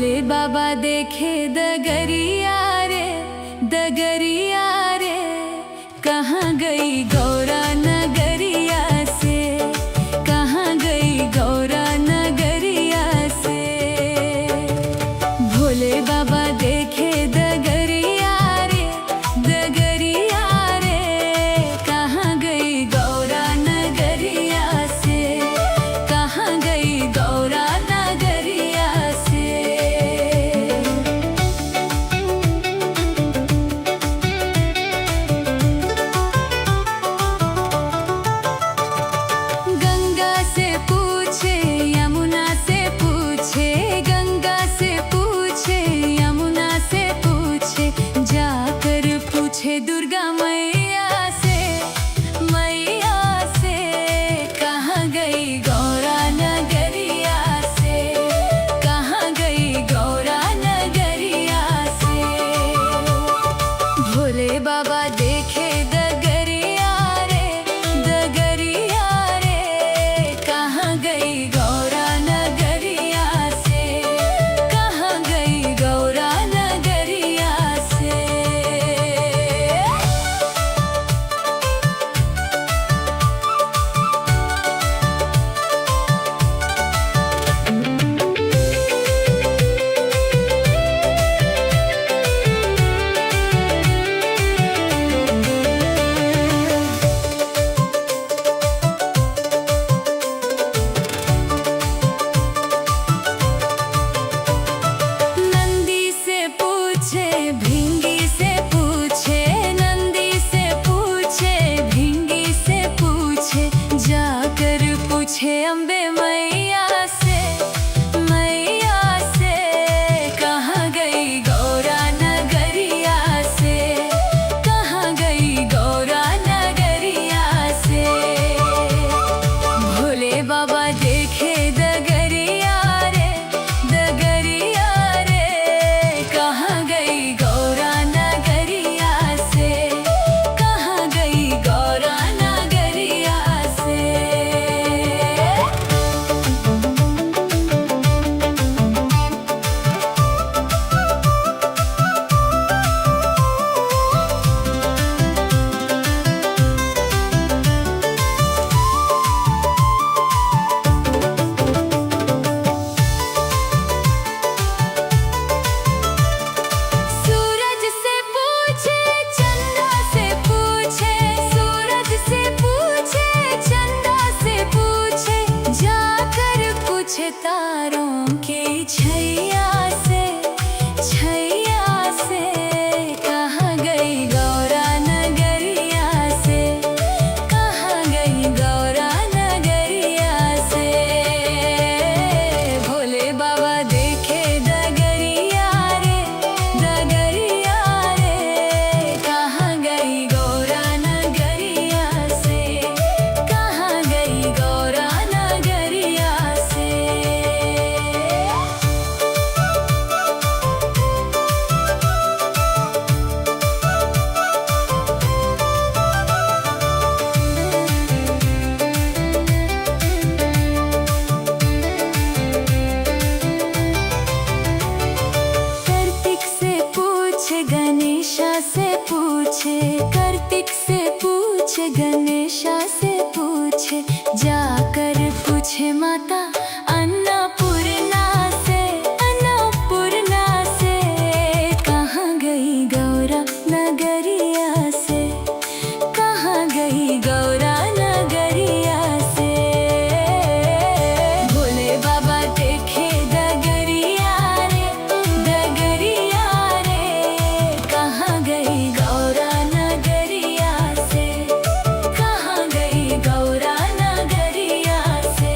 भोले बाबा देखे दगरिया रे, दगरिया रे, कहाँ गई गौरा नगरिया से, कहाँ गई गौरा नगरिया से। भोले बाबा देखे दगरिया रे, दगरिया रे, कहाँ गई गौरा नगरिया से, कहाँ गई गौरा नगरिया से। गंगा से पूछे यमुना से पूछे, गंगा से पूछे यमुना से पूछे, जाकर पूछे दुर्गा मैया से, मैया से, कहाँ गई गौरा नगरिया से, कहाँ गई गौरा नगरिया से। भोले बाबा देखे दगरिया रे, दगरिया रे, कहाँ गई गौरा नगरिया से, कहाँ गई गौरा नगरिया से। नंदी से पूछे भिंगी से पूछे, नंदी से पूछे भिंगी से पूछे, जाकर पूछे अम्बे मैया से, मैया से, कहाँ गई गौरा नगरिया से, कहाँ गई गौरा नगरिया से। भोले बाबा देखे दगरिया रे, दगरिया रे, कहाँ गई गौरा नगरिया से, कहाँ गई गौरा नगरिया से। सूरज से पूछे चंदा से पूछे, सूरज से पूछे चंदा से पूछे, जाकर पूछे तारों की छैया से, छैया से, कहाँ गई गौरा नगरिया से, कहाँ गई गौरा नगरिया से। भोले बाबा देखे दगरिया रे, दगरिया रे, कहाँ गई गौरा नगरिया से, कहाँ गई गौरा नगरिया से। कार्तिक से पूछे गणेशा से पूछे, कार्तिक से पूछे गणेशा से पूछे, जाकर पूछे माता अन्नपूर्णा से, अन्नपूर्णा से, कहाँ गई गौरा नगरिया से, कहाँ गई गौरा नगरिया से। भोले बाबा देखे दगरिया रे, दगरिया रे, कहाँ गई गौरा नगरिया से, कहाँ गई गौरा नगरिया से।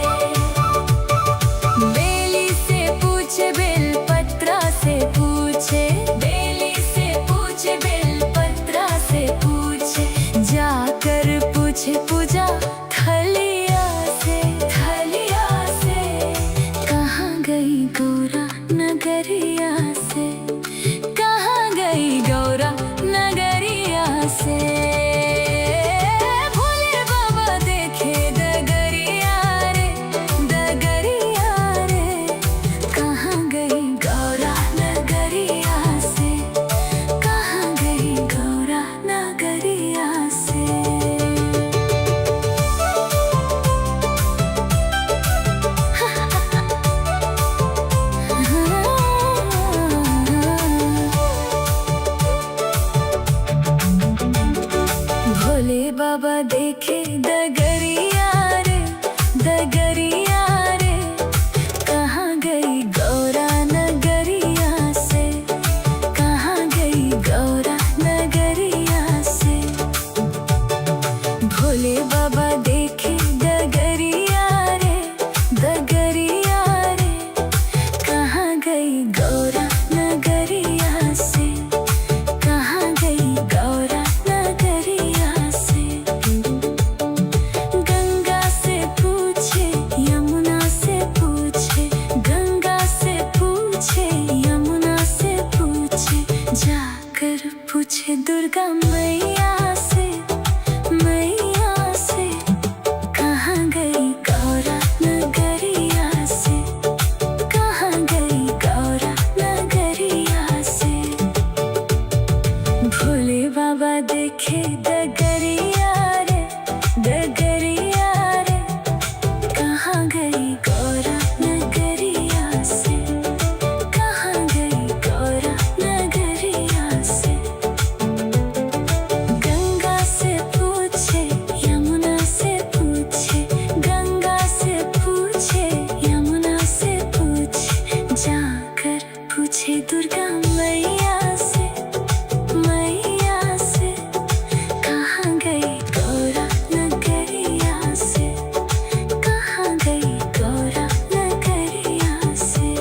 बेली से पूछे बेलपत्रा से पूछे, बेली से पूछे बेलपत्रा से पूछे, जाकर पूछे पूजा थलिया से, थलिया से, कहाँ गई गौरा नगरिया से, कहाँ गई गौरा नगरिया से। भोले बाबा देखे दगरिया रे, दगरिया रे, कहाँ गई गौरा गई गौरा नगरिया से, कहाँ गई गौरा नगरिया से। गंगा से पूछे यमुना से पूछे, गंगा से पूछे यमुना से पूछे, जाकर पूछे दुर्गा मैया से, मैया से। कहाँ गई गौरा नगरिया से, कहाँ गई गौरा नगरिया से। भोले बाबा देखे डगरिया रे, डगरिया रे, कहाँ गई गौरा नगरिया से, कहाँ गई गौरा नगरिया से। गंगा से पूछे यमुना से पूछे, गंगा से पूछे यमुना से पूछे, जाकर पूछे दुर्गा मैया से, मैया से। कहाँ गई गौरा नगरिया से, कहाँ गई गौरा नगरिया से।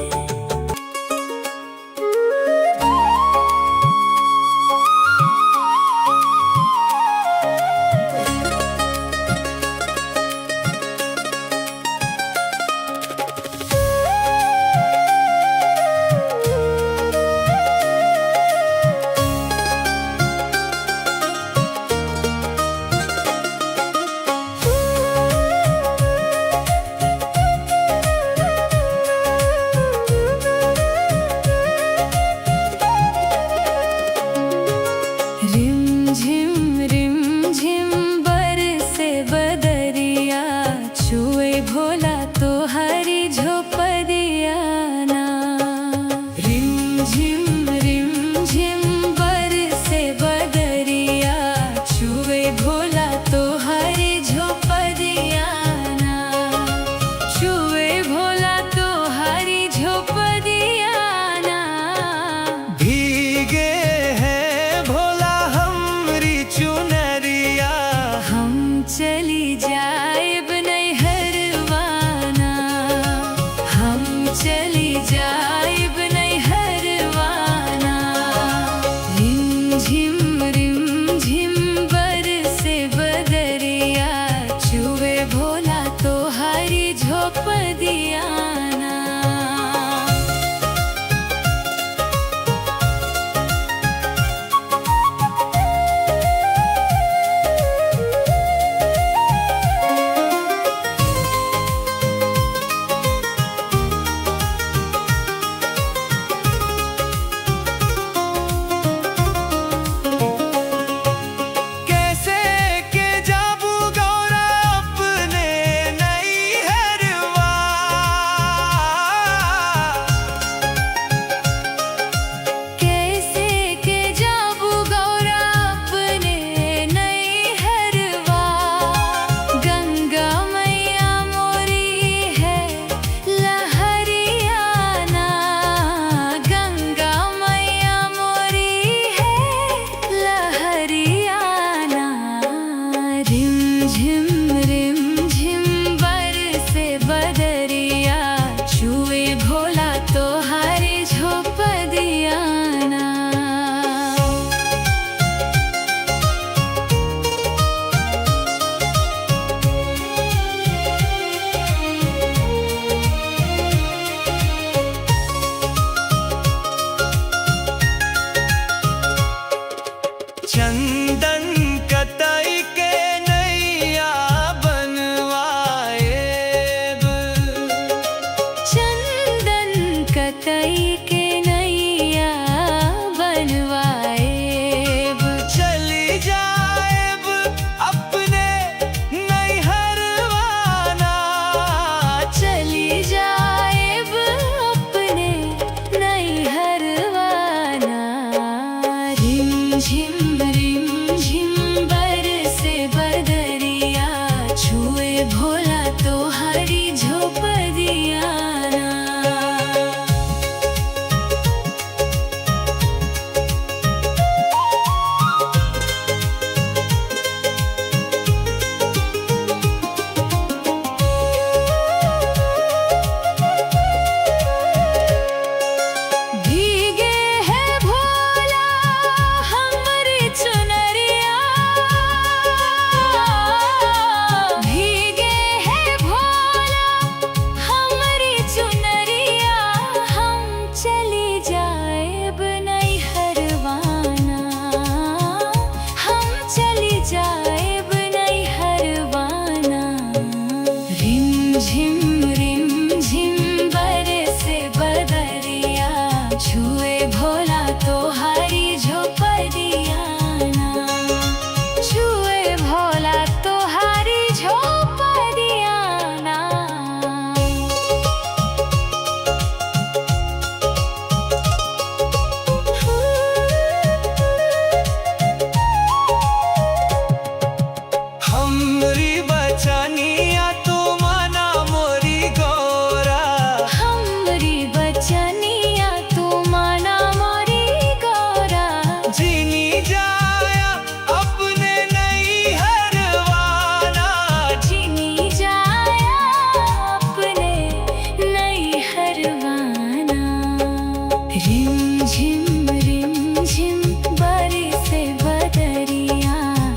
रिम झिम बरसे बदरिया,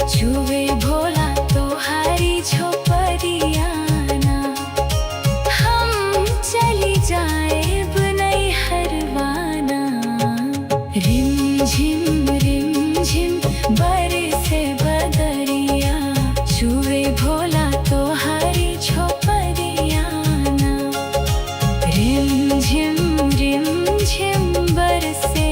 छुए भोला तोहारी झोपड़िया ना। हम चली जाएब नैहरवाना। रिम झिम बरसे बदरिया, छुए भोला तोहारी झोपड़िया ना। रिम झिम बरसे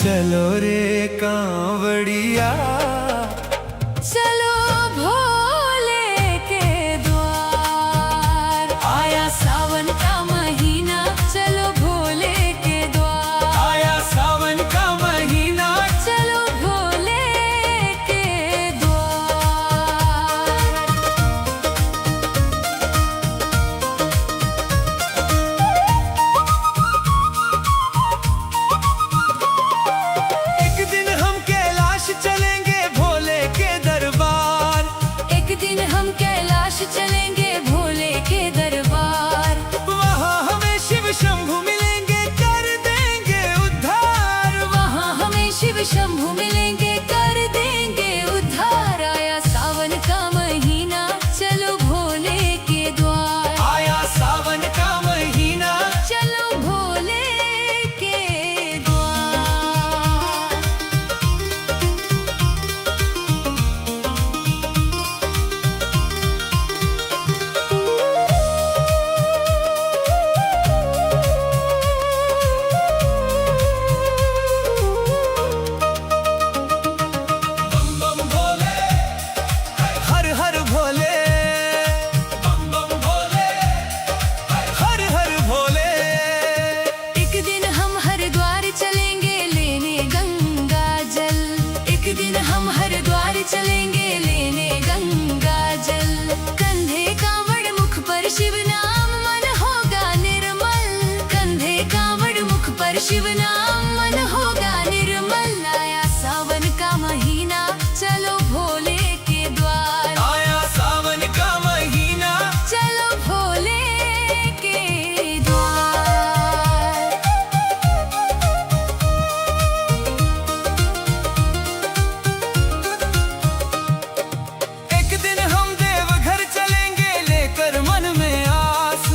चलो रे कांवड़िया, चलो भोले के द्वार। आया सावन का महीना, चलो भोले के द्वार। आया सावन का महीना, चलो भोले के द्वार। एक दिन हम कैलाश चलेंगे भोले के दरबार। एक दिन हम कैलाश चलेंगे भोले के दरबार। वहाँ हमें शिव शंभु मिलेंगे, कर देंगे उद्धार। वहाँ हमें शिव शंभु मिलेंगे, कर देंगे उद्धार। आया सावन का महीना, चलो भोले के द्वार। आया सावन का महीना, चलो भोले के द्वार। बम बम भोले, हर हर भोले, बम बम भोले, हर हर भोले। एक दिन हम हरिद्वार चलेंगे लेने गंगा जल। एक दिन हम हरिद्वार चलेंगे लेने गंगा जल। कंधे कांवड़ मुख पर शिव नाम, मन होगा निर्मल। कंधे कांवड़ मुख पर शिव नाम, मन होगा निर्मल। आया सावन का महीना, चलो भोले के द्वार। आया सावन का महीना, चलो भोले के द्वार। एक दिन हम देवघर चलेंगे लेकर मन में आस।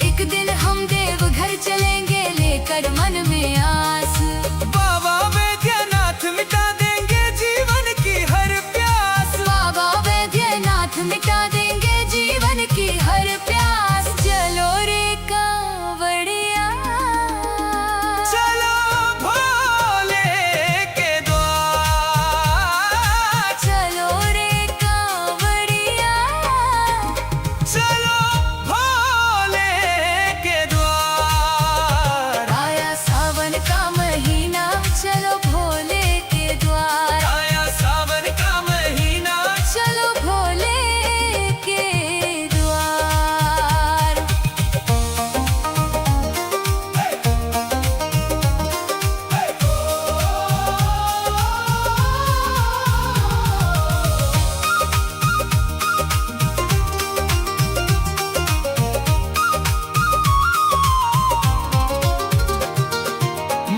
एक दिन हम देवघर चलेंगे लेकर मन में आस। बाबा वैद्यनाथ मिटा देंगे जीवन की हर प्यास। बाबा वैद्यनाथ मिटा देंगे जीवन की हर प्यास। चलो रे कांवड़िया, चलो भोले के द्वार। चलो रे कांवड़िया। चलो भोले के द्वार। आया सावन का महीना, चलो भोले के द्वार। आया सावन का महीना, चलो भोले के द्वार।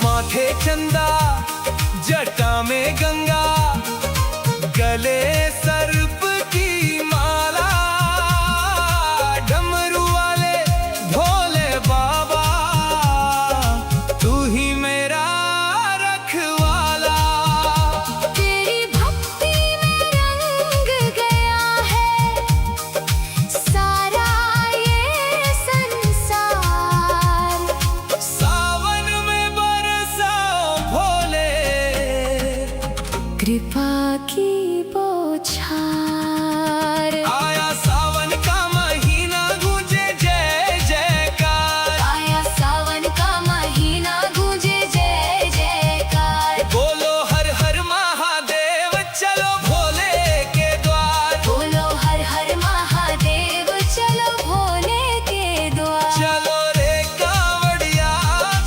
माथे चंदा, जटा में गंगा, गले सर्प की माला। डमरू वाले भोले बाबा, तू ही मेरा रखवाला। तेरी भक्ति में रंग गया है सारा ये संसार। सावन में बरसाओ भोले, कृपा की बौछार। आया सावन का महीना, गूंजे जय जयकार। आया सावन का महीना, गूंजे जय जयकार। बोलो हर हर महादेव, चलो भोले के द्वार। बोलो हर हर महादेव, चलो भोले के द्वार। चलो रे कांवड़िया,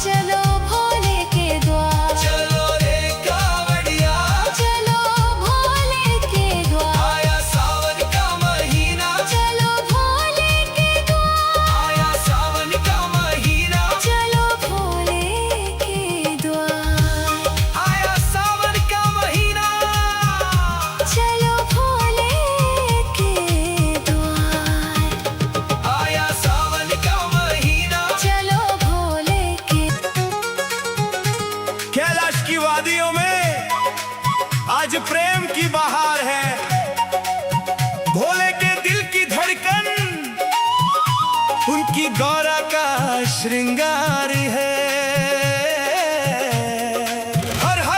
चलो भोले के द्वार। चलो रे कांवड़िया। चलो भोले के द्वार। आया सावन का महीना, चलो भोले के द्वार। आया सावन का महीना, चलो भोले के द्वार। आया सावन का महीना। चलो भोले के द्वार। आया सावन का महीना। चलो भोले के। कैलाश की वादियों में आज प्रेम की बहार है। भोले के दिल की धड़कन, उनकी गौरा का श्रृंगार है। हर हर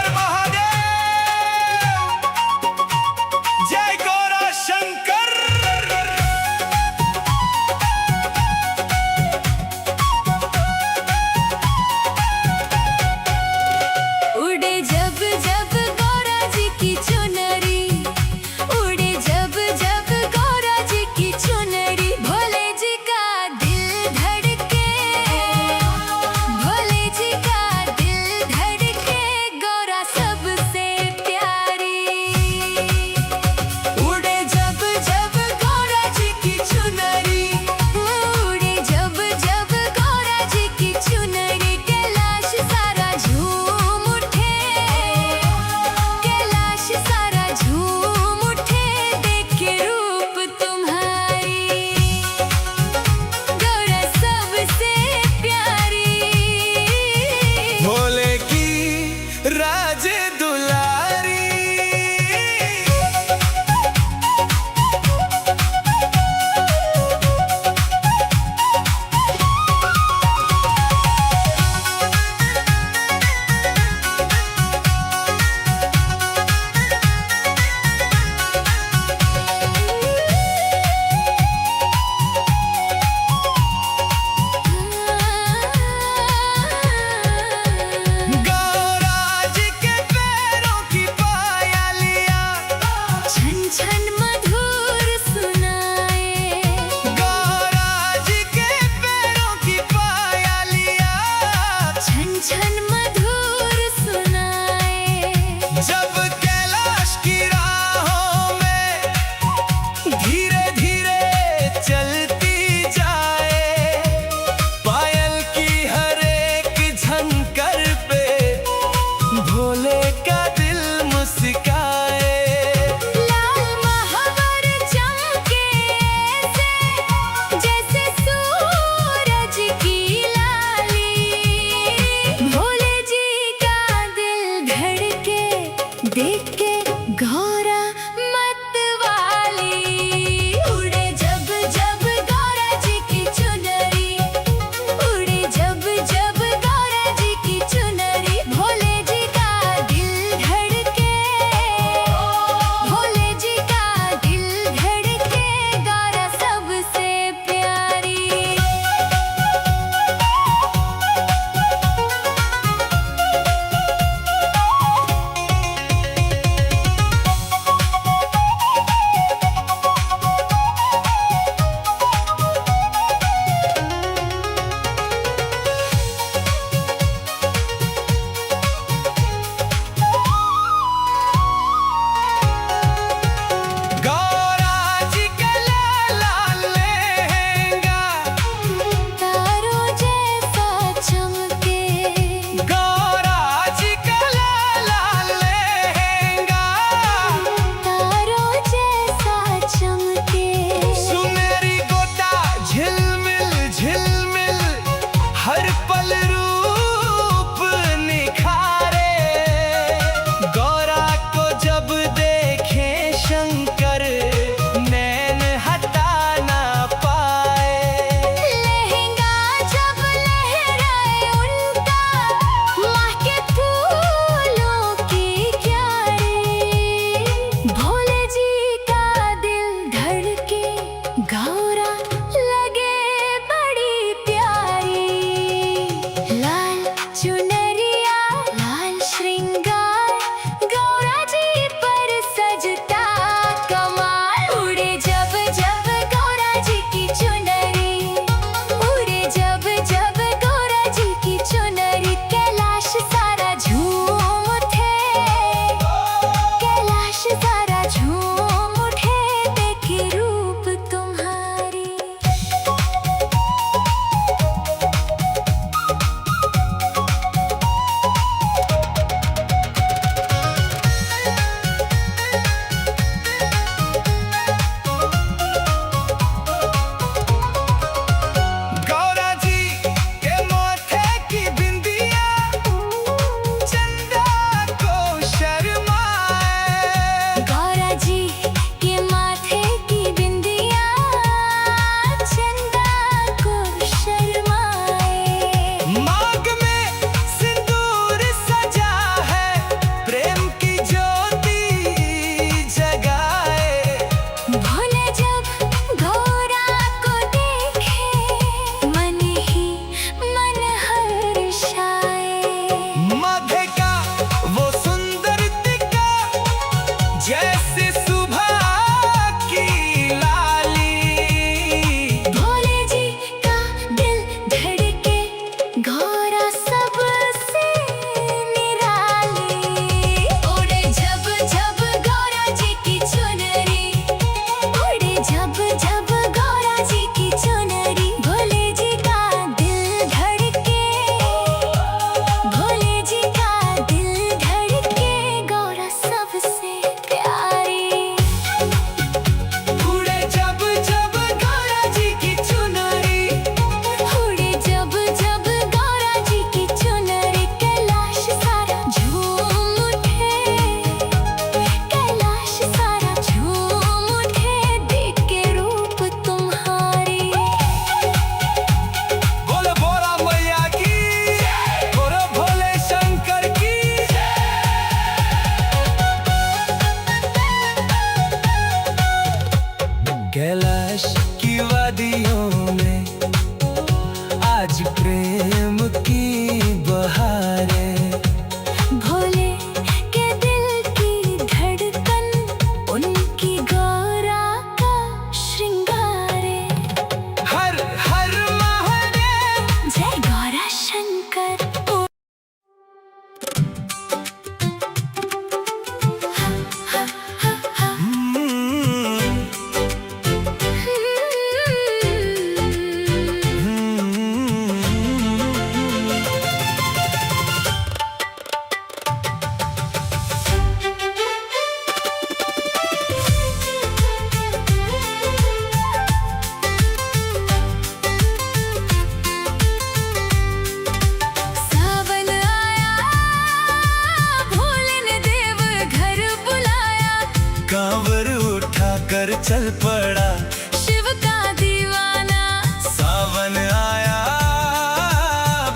चल पड़ा शिव का दीवाना। सावन आया,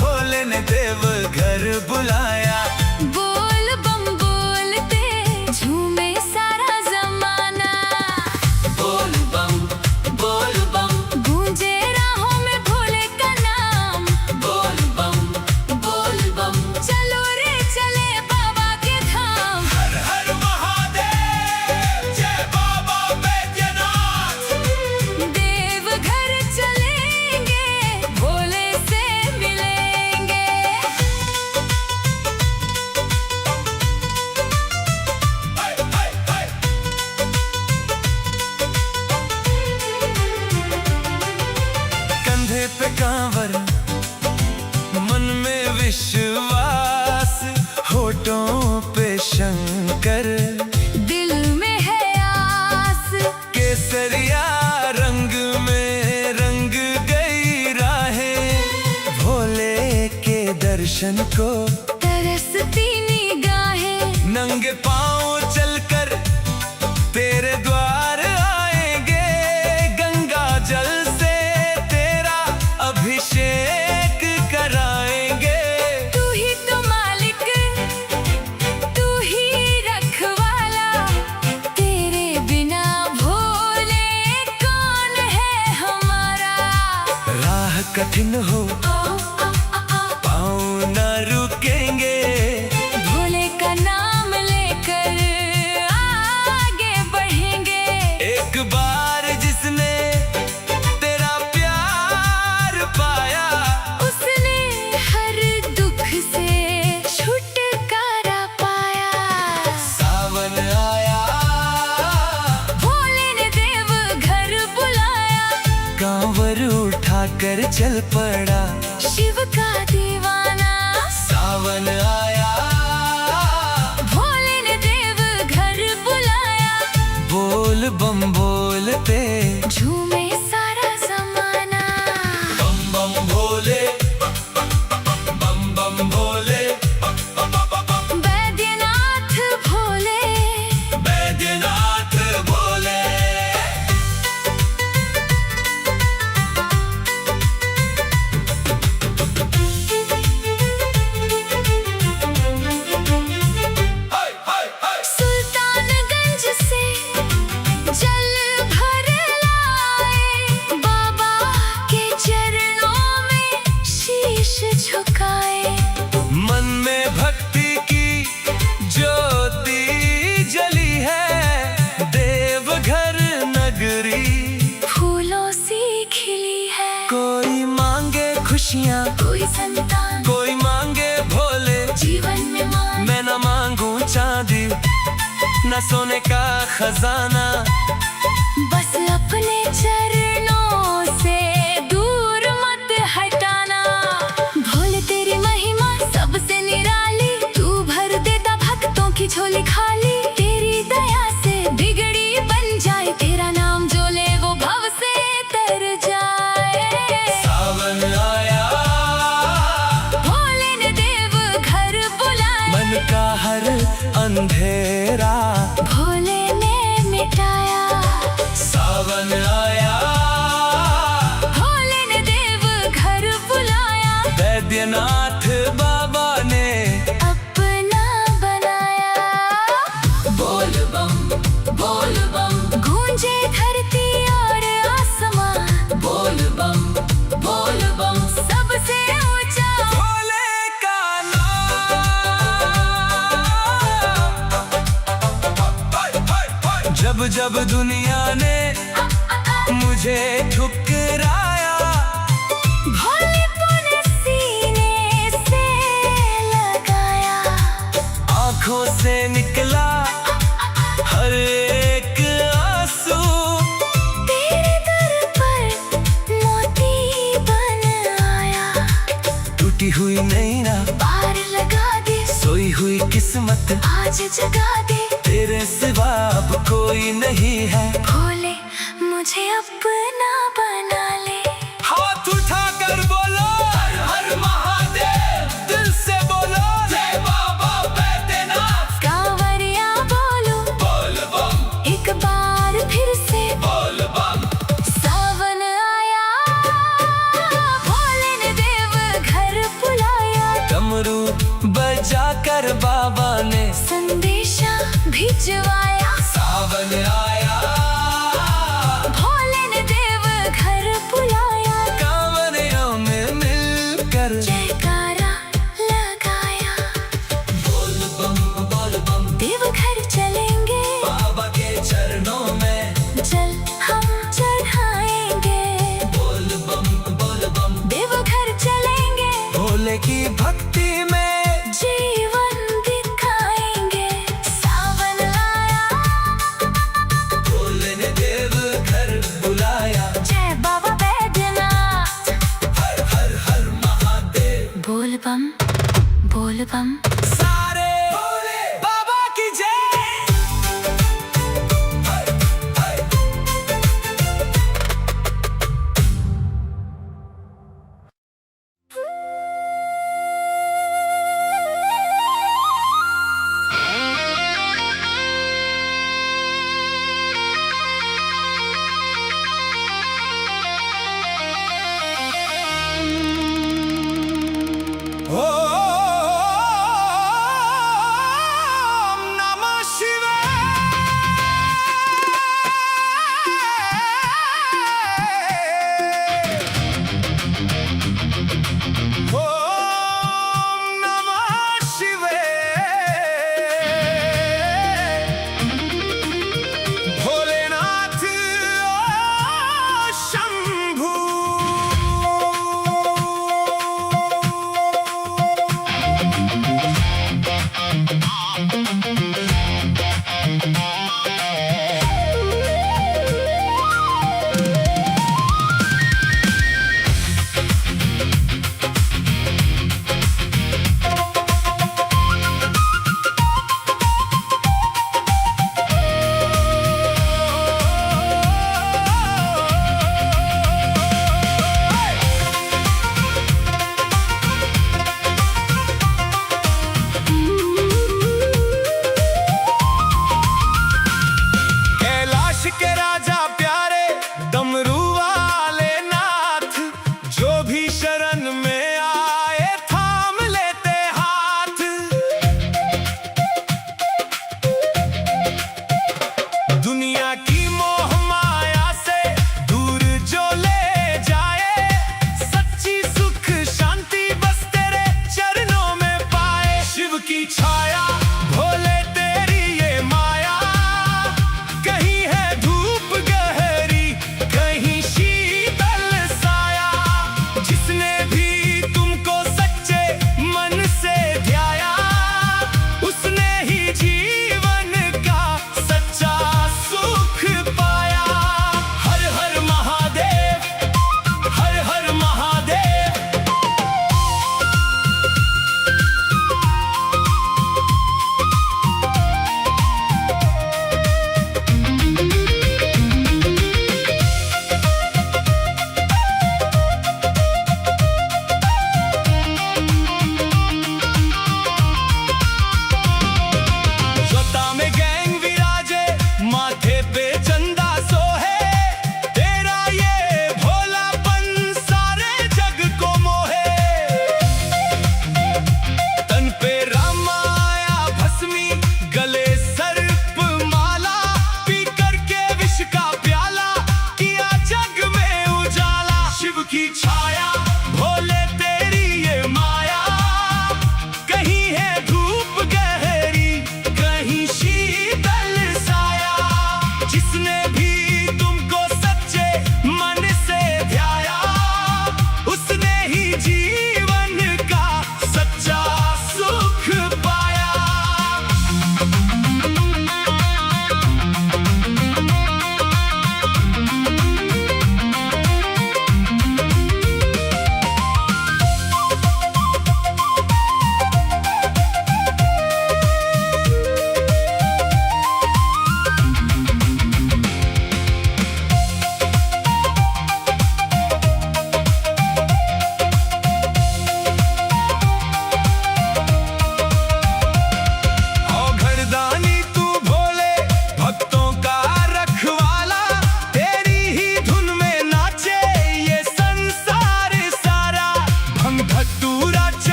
भोले ने देव घर बुलाया। बोल बम बोलते झूमे सारा जमाना। बोल बम गूंजे राहों में भोले का नाम। बोल बम चलो रे चले बाबा के धाम। हर हर महादेव, जय बाबा बैद्यनाथ। देवघर चलेंगे, भोले से मिलेंगे। हाय हाय हाय। कंधे पे कांवर, मन में विश्वास, होठों पे शंकर, दिल में है आस। केसरिया रंग में रंग गई राहें। भोले के दर्शन को तरसती निगाहें। नंगे पांव चलकर तेरे द्वार आएंगे। गंगा जल से तेरा अभिषेक कराएंगे। तू ही तो मालिक, तू ही रखवाला। तेरे बिना भोले कौन है हमारा। राह कठिन हो, पाँव न रुकेंगे। भोले का नाम लेकर आगे बढ़ेंगे। एक बार जिसने तेरा प्यार पाया, उसने हर दुख से छुटकारा पाया। सावन आया, भोले ने देव घर बुलाया। कांवर उठाकर चल पड़ा शिव का दीवाना। सावन आया, भोले ने देव घर बुलाया। बोल बम बोलते झूमे सारा जमाना। बम बम भोले, बम बम भोले, बैद्यनाथ भोले। बैद्यनाथ भोले। हाय हाय हाय। सुल्तानगंज से जल भर लाए। बाबा के चरणों में शीश झुकाए। मन में भक्ति की ज्योति जली है। देवघर नगरी फूलों सी खिली है। कोई मांगे खुशियाँ, कोई संतान, कोई मांगे भोले। जीवन में मान। मैं न मांगू चांदी, न सोने का खजाना। बस अपने चरणों से दूर मत हटाना। भोले तेरी महिमा सबसे निराली। तू भर देता भक्तों की झोली खाली। तेरी दया से बिगड़ी बन जाए। तेरा नाम जो ले वो भव से तर जाए। सावन आया, भोले ने देव घर बुलाया। मन का हर अंधेरा भोले ने मिटाया। सावन आया, भोले ने देव घर बुलाया। बैद्यनाथ बाबा ने अपना बनाया। बोल बम गूंजे धरती और आसमां। बोल बम सबसे ऊंचा भोले का नाम। जब जब दुनिया ने मुझे ठुकराया, भोलेपन सीने से लगाया। आंखों से निकला हर एक आंसू। तेरे दर पर मोती बन आया। टूटी हुई नैना पार लगा दे। सोई हुई किस्मत आज जगा दे। तेरे सिवा अब कोई नहीं है। भोले मुझे अपना बना ले। हाथ उठा कर बोलो हर हर महादेव। दिल से बोलो जय बाबा बैद्यनाथ। कांवरिया बोलो बोल बम एक बार फिर से। डमरू बजा कर बाबा ने संदेशा भिजवाया। सावन आया, भोले ने देव घर बुलाया। कांवरियों में मिलकर जयकारा लगाया। बोल बम देव घर चलेंगे, बाबा के चरणों में जल हम चढ़ाएंगे। बोल बम देव घर चलेंगे, भोले की भक्ति में जीवन दिखाएंगे। सावन आया, भोले ने देव घर बुलाया। जय बाबा बैद्यनाथ। हर हर हर महादेव। बोल बम सारे भोले बाबा की जय। हाय हाय। ओ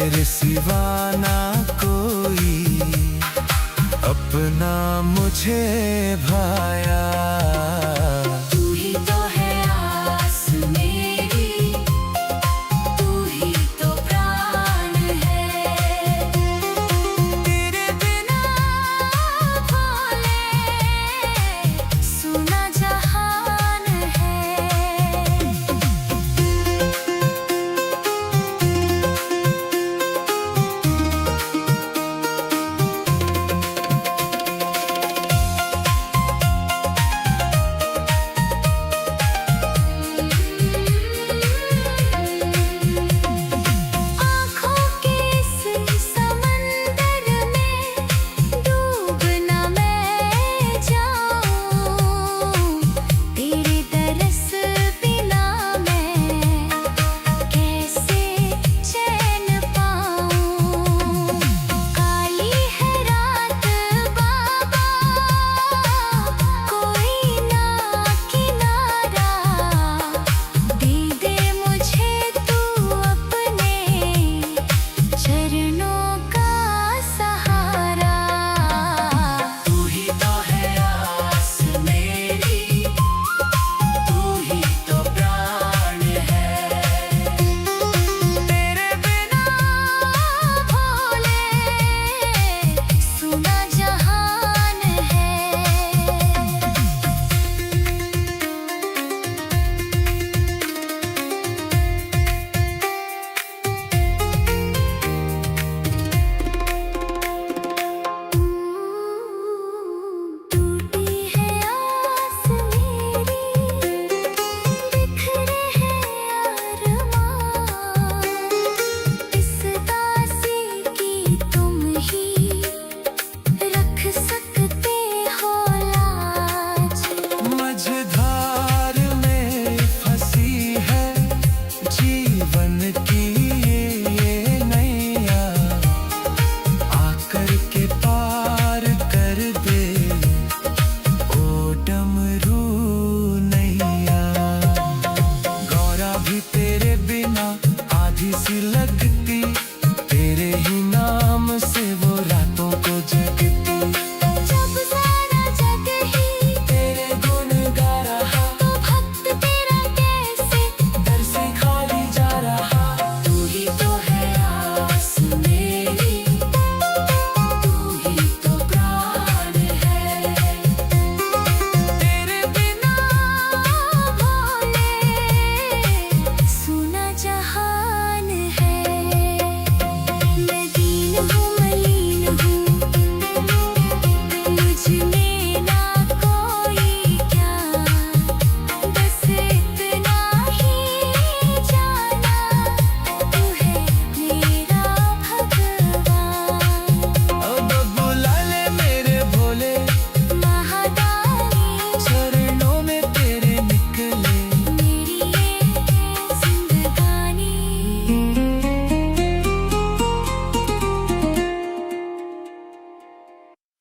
तेरे सिवा ना कोई अपना मुझे भाया।